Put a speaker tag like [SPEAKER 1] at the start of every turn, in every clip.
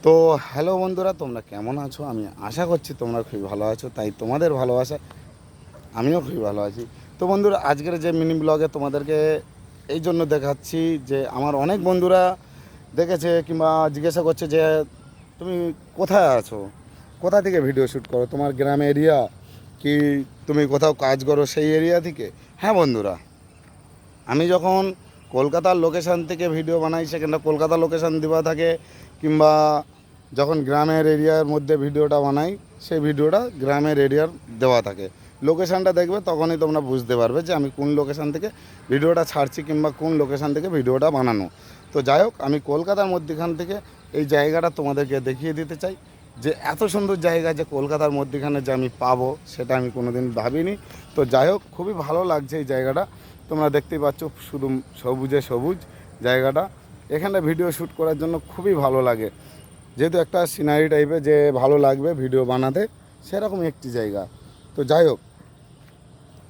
[SPEAKER 1] তো হ্যালো বন্ধুরা, তোমরা কেমন আছো? আমি আশা করছি তোমরা খুবই ভালো আছো। তাই তোমাদের ভালোবাসা আমিও খুবই ভালো আছি। তো বন্ধুরা, আজকের যে মিনি ব্লগে তোমাদেরকে এই জন্য দেখাচ্ছি যে আমার অনেক বন্ধুরা দেখেছে কিংবা জিজ্ঞাসা করছে যে তুমি কোথায় আছো, কোথা থেকে ভিডিও শ্যুট করো, তোমার গ্রাম এরিয়া কি তুমি কোথাও কাজ করো সেই এরিয়া থেকে? হ্যাঁ বন্ধুরা, আমি যখন কলকাতার লোকেশান থেকে ভিডিও বানাই সেখানটা কলকাতার লোকেশান দেওয়া থাকে, কিংবা যখন গ্রামের এরিয়ার মধ্যে ভিডিওটা বানাই সেই ভিডিওটা গ্রামের এরিয়ার দেওয়া থাকে। লোকেশানটা দেখবে তখনই তোমরা বুঝতে পারবে যে আমি কোন লোকেশান থেকে ভিডিওটা ছাড়ছি কিংবা কোন লোকেশান থেকে ভিডিওটা বানানো। তো যাই হোক, আমি কলকাতার মধ্যেখান থেকে এই জায়গাটা তোমাদেরকে দেখিয়ে দিতে চাই যে এত সুন্দর জায়গা যে কলকাতার মধ্যেখানে যে আমি পাবো সেটা আমি কোনো দিন ভাবিনি। তো যাই হোক, খুবই ভালো লাগছে এই জায়গাটা। তোমরা দেখতেই পাচ্ছ শুধু সবুজে সবুজ জায়গাটা। এখানে ভিডিও শ্যুট করার জন্য খুবই ভালো লাগে, যেহেতু একটা সিনারি টাইপের যে ভালো লাগবে ভিডিও বানাতে, সেরকম একটি জায়গা। তো যাই হোক,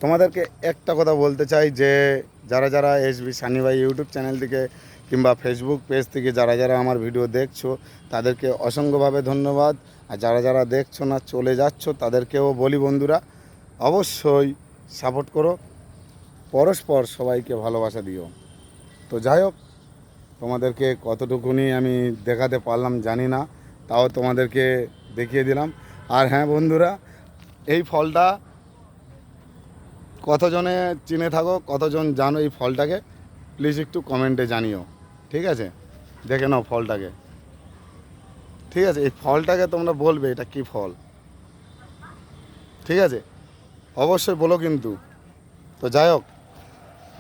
[SPEAKER 1] তোমাদেরকে একটা কথা বলতে চাই যে যারা যারা এসবি সানি ভাই ইউটিউব চ্যানেল থেকে কিংবা ফেসবুক পেজ থেকে যারা যারা আমার ভিডিও দেখছো তাদেরকে অসংখ্যভাবে ধন্যবাদ। আর যারা যারা দেখছো না, চলে যাচ্ছ, তাদেরকেও বলি বন্ধুরা, অবশ্যই সাপোর্ট করো, পরস্পর সবাইকে ভালোবাসা দিও। তো যাই হোক, তোমাদেরকে কতটুকুনি আমি দেখাতে পারলাম জানি না, তাও তোমাদেরকে দেখিয়ে দিলাম। আর হ্যাঁ বন্ধুরা, এই ফলটা কতজনে চিনে থাকো, কতজন জানো এই ফলটাকে, প্লিজ একটু কমেন্টে জানিও। ঠিক আছে, দেখে নাও ফলটাকে। ঠিক আছে, এই ফলটাকে তোমরা বলবে এটা কি ফল। ঠিক আছে, অবশ্যই বলো কিন্তু। তো যাই হোক,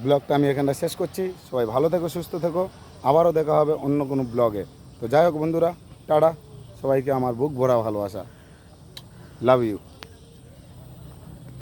[SPEAKER 1] ব্লগটা আমি এখানটা শেষ করছি। সবাই ভালো থেকো, সুস্থ থেকো, আবারও দেখা হবে অন্য কোনো ব্লগে। তো যাই হোক বন্ধুরা, টাটা, সবাইকে আমার বুক ভরা ভালোবাসা। Love you.